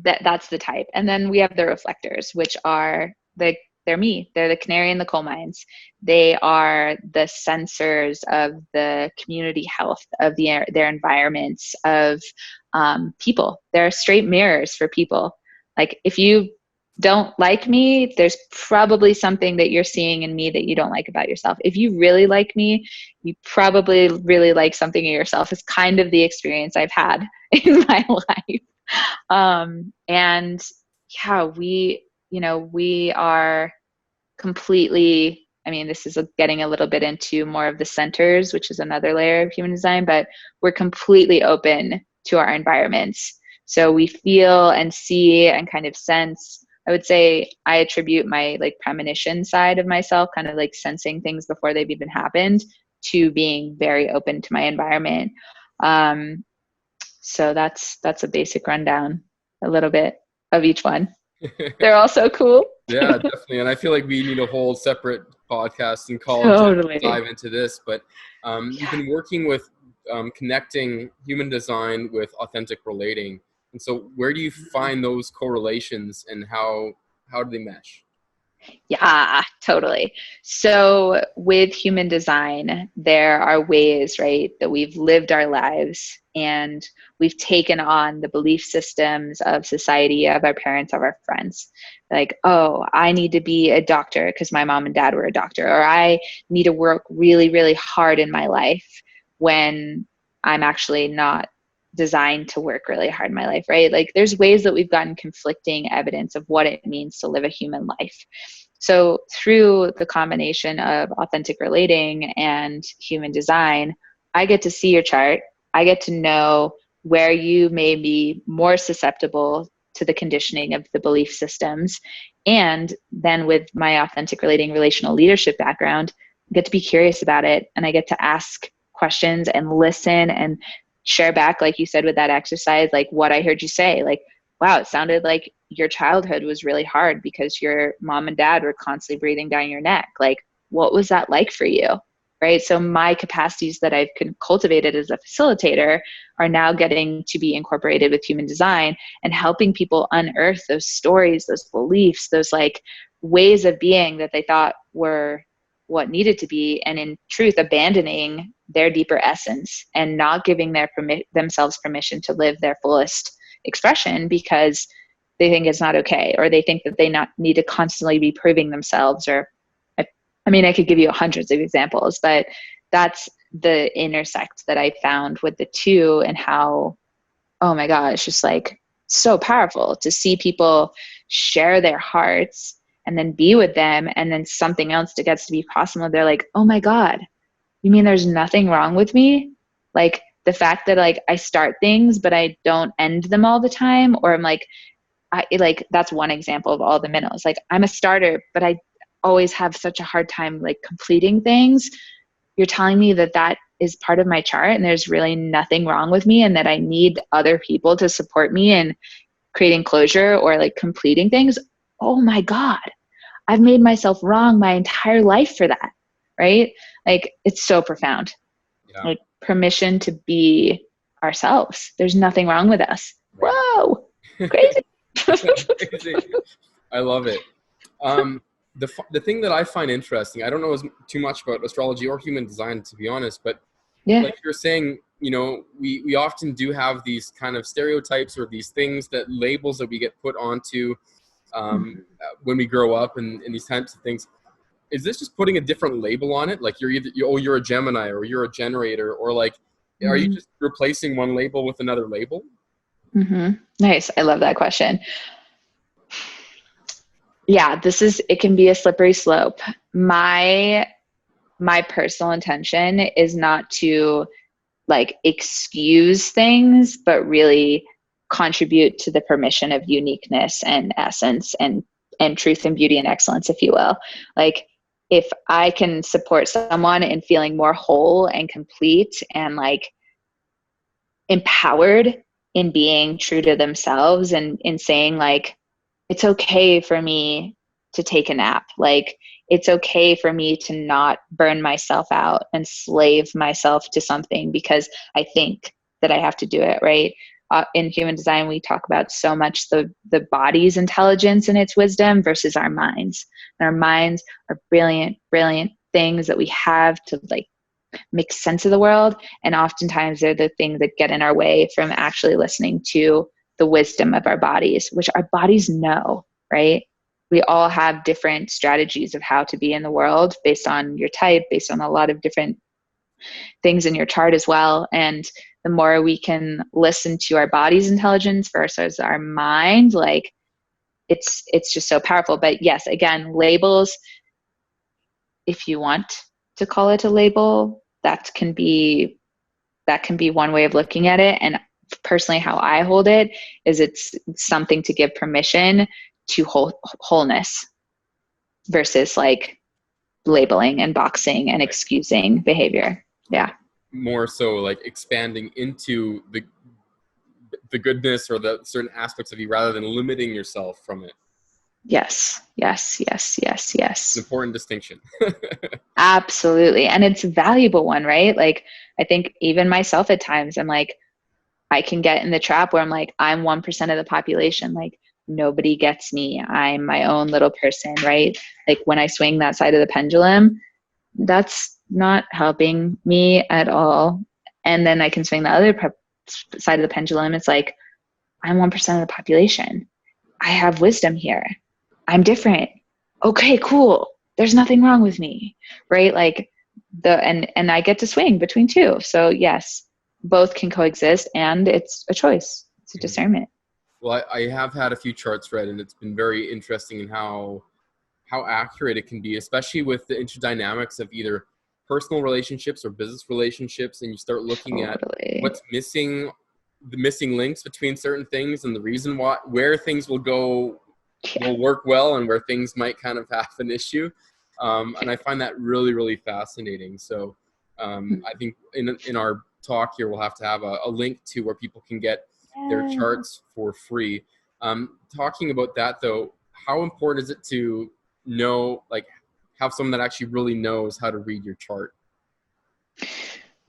That's the type. And then we have the reflectors, which are they're me. They're the canary in the coal mines. They are the sensors of the community health of their environments, of people. They're straight mirrors for people. Like, if you don't like me, there's probably something that you're seeing in me that you don't like about yourself. If you really like me, you probably really like something in yourself. Is kind of the experience I've had in my life. And yeah, we are completely, I mean, this is getting a little bit into more of the centers, which is another layer of human design, but we're completely open to our environments. So we feel and see and kind of sense. I would say I attribute my like premonition side of myself, kind of like sensing things before they've even happened, to being very open to my environment. So that's a basic rundown, a little bit of each one. They're all so cool. Yeah, definitely. And I feel like we need a whole separate podcast and call Totally. to dive into this. But you've been working with connecting human design with authentic relating. And so where do you find those correlations, and how do they mesh? Yeah, totally. So with human design, there are ways, right, that we've lived our lives and we've taken on the belief systems of society, of our parents, of our friends. Like, oh, I need to be a doctor because my mom and dad were a doctor, or I need to work really, really hard in my life, when I'm actually not designed to work really hard in my life, right? Like, there's ways that we've gotten conflicting evidence of what it means to live a human life. So through the combination of authentic relating and human design, I get to see your chart. I get to know where you may be more susceptible to the conditioning of the belief systems. And then with my authentic relating relational leadership background, I get to be curious about it, and I get to ask questions and listen and share back, like you said with that exercise, like what I heard you say, like, wow, it sounded like your childhood was really hard because your mom and dad were constantly breathing down your neck. Like, what was that like for you? Right? So my capacities that I've cultivated as a facilitator are now getting to be incorporated with human design and helping people unearth those stories, those beliefs, those like ways of being that they thought were what needed to be, and in truth abandoning their deeper essence and not giving themselves permission to live their fullest expression because they think it's not okay, or they think that they not need to constantly be proving themselves. Or I mean, I could give you hundreds of examples, but that's the intersect that I found with the two, and how, oh my God, it's just like so powerful to see people share their hearts and then be with them, and then something else that gets to be possible. They're like, oh my God, you mean there's nothing wrong with me? Like, the fact that like I start things, but I don't end them all the time. Or I'm like, that's one example of all the minnows. Like, I'm a starter, but I always have such a hard time like completing things. You're telling me that that is part of my chart and there's really nothing wrong with me, and that I need other people to support me in creating closure or like completing things. Oh my God, I've made myself wrong my entire life for that. Right? Like, it's so profound. Yeah. Like, permission to be ourselves. There's nothing wrong with us. Right. Whoa, crazy. Crazy. I love it. The thing that I find interesting, I don't know too much about astrology or human design, to be honest, but yeah, like you're saying, you know, we often do have these kind of stereotypes or these things, that labels that we get put onto when we grow up, and these types of things. Is this just putting a different label on it? Like, you're a Gemini, or you're a generator, or like, are you just replacing one label with another label? Nice. I love that question. Yeah, it can be a slippery slope. My personal intention is not to like excuse things, but really contribute to the permission of uniqueness and essence and truth and beauty and excellence, if you will. Like, if I can support someone in feeling more whole and complete and like empowered in being true to themselves and in saying like, it's okay for me to take a nap. Like, it's okay for me to not burn myself out and slave myself to something because I think that I have to do it, right? In human design, we talk about so much the body's intelligence and its wisdom versus our minds. And our minds are brilliant, brilliant things that we have to like make sense of the world. And oftentimes they're the things that get in our way from actually listening to the wisdom of our bodies, which our bodies know, right? We all have different strategies of how to be in the world based on your type, based on a lot of different things in your chart as well. And the more we can listen to our body's intelligence versus our mind, like it's just so powerful. But yes, again, labels, if you want to call it a label, that can be one way of looking at it. And personally, how I hold it is it's something to give permission to wholeness versus like labeling and boxing and excusing behavior. Yeah. More so like expanding into the goodness or the certain aspects of you rather than limiting yourself from it. Yes. It's an important distinction. Absolutely. And it's a valuable one, right? Like, I think even myself at times, I'm like, I can get in the trap where I'm like, I'm 1% of the population. Like, nobody gets me. I'm my own little person, right? Like, when I swing that side of the pendulum, that's not helping me at all. And then I can swing the other side of the pendulum. It's like, I'm 1% of the population. I have wisdom here. I'm different. Okay, cool. There's nothing wrong with me, right? Like and I get to swing between two. So yes, both can coexist, and it's a choice. It's a discernment. Well, I have had a few charts read, and it's been very interesting in how accurate it can be, especially with the interdynamics of either personal relationships or business relationships, and you start looking at what's missing, the missing links between certain things, and the reason where things will work well and where things might kind of have an issue. And I find that really, really fascinating. So I think in our talk here, we'll have to have a link to where people can get their charts for free. Talking about that though, how important is it to know, like, have someone that actually really knows how to read your chart?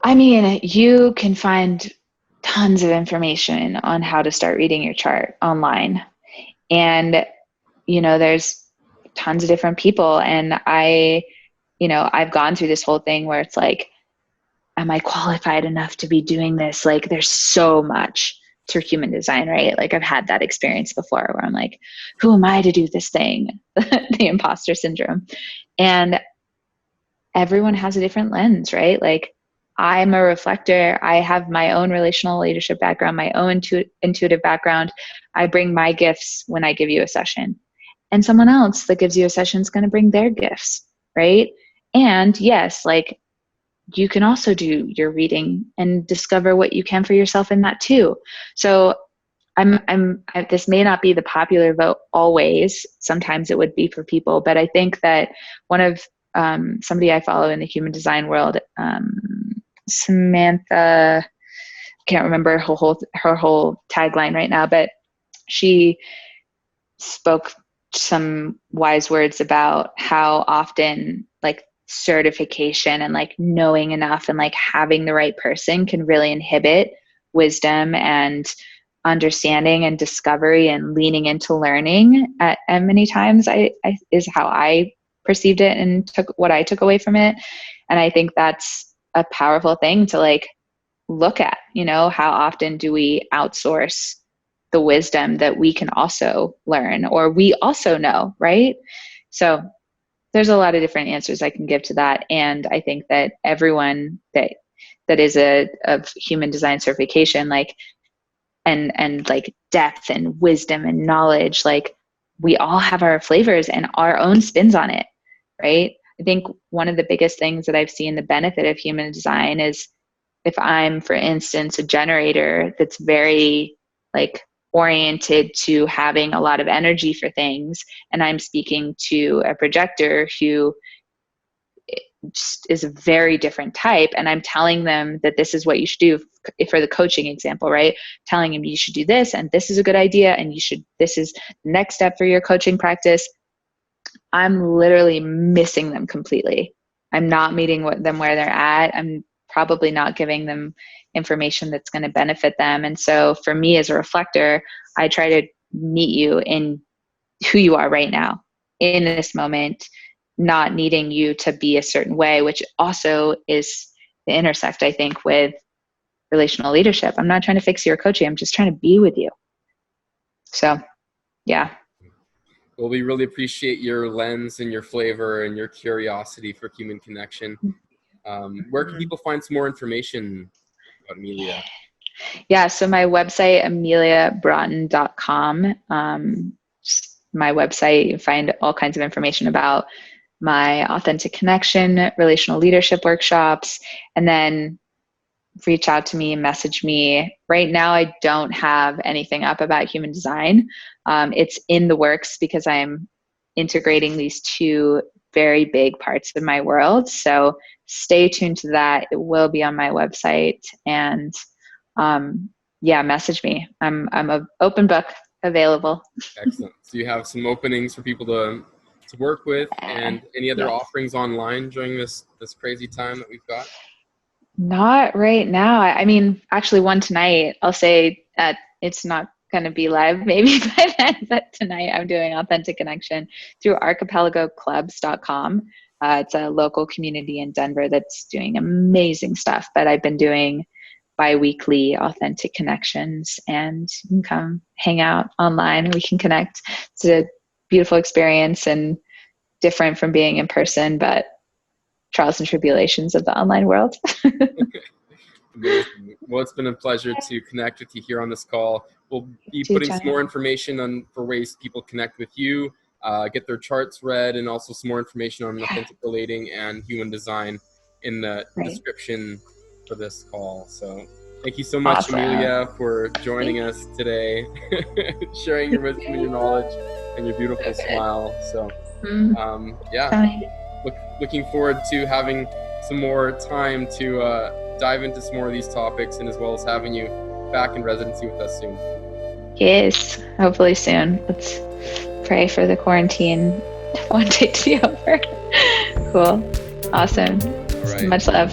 I mean, you can find tons of information on how to start reading your chart online. And, there's tons of different people. And I've gone through this whole thing where it's like, am I qualified enough to be doing this? Like, there's so much to human design, right? Like, I've had that experience before where I'm like, who am I to do this thing? The imposter syndrome. And everyone has a different lens, right? Like, I'm a reflector. I have my own relational leadership background, my own intuitive background. I bring my gifts when I give you a session. And someone else that gives you a session is going to bring their gifts, right? And yes, like, you can also do your reading and discover what you can for yourself in that too. So this may not be the popular vote always. Sometimes it would be for people, but I think that one of somebody I follow in the human design world, Samantha, can't remember her whole tagline right now, but she spoke some wise words about how often like certification and like knowing enough and like having the right person can really inhibit wisdom and understanding and discovery and leaning into learning at many times is how I perceived it and took what I took away from it. And I think that's a powerful thing to like look at, how often do we outsource the wisdom that we can also learn or we also know, right? So there's a lot of different answers I can give to that. And I think that everyone that is of human design certification, like, and like depth and wisdom and knowledge. Like we all have our flavors and our own spins on it, right? I think one of the biggest things that I've seen the benefit of human design is if I'm, for instance, a generator that's very like oriented to having a lot of energy for things, and I'm speaking to a projector who just is a very different type, and I'm telling them that this is what you should do for the coaching example, right? Telling them you should do this, and this is a good idea, and this is the next step for your coaching practice. I'm literally missing them completely. I'm not meeting them where they're at. I'm probably not giving them information that's going to benefit them. And so for me as a reflector, I try to meet you in who you are right now in this moment, not needing you to be a certain way, which also is the intersect, I think, with relational leadership. I'm not trying to fix your coaching. I'm just trying to be with you. So, yeah. Well, we really appreciate your lens and your flavor and your curiosity for human connection. Where can people find some more information about Amelia? Yeah, so my website, ameliabroughton.com. My website, you find all kinds of information about my authentic connection, relational leadership workshops, and then reach out to me, message me. Right now, I don't have anything up about human design. It's in the works because I'm integrating these two very big parts of my world. So stay tuned to that. It will be on my website, and message me. I'm an open book, available. Excellent. So you have some openings for people to work with, and any other offerings online during this crazy time that we've got? Not right now. I mean, actually one tonight, I'll say it's not going to be live maybe by then, but tonight I'm doing Authentic Connection through archipelagoclubs.com. It's a local community in Denver that's doing amazing stuff, but I've been doing bi-weekly Authentic Connections, and you can come hang out online and we can connect. It's a beautiful experience and different from being in person, but trials and tribulations of the online world. Amazing. Well, it's been a pleasure to connect with you here on this call. We'll be putting some more information for ways people connect with you, get their charts read, and also some more information on authentic relating and human design in the description for this call. So thank you so much, Amelia, for joining us today, sharing your wisdom and your knowledge and your beautiful smile. So looking forward to having some more time to dive into some more of these topics, and as well as having you back in residency with us soon. Yes, hopefully soon. Let's pray for the quarantine one day to be over. Cool. Awesome. All right. Much love.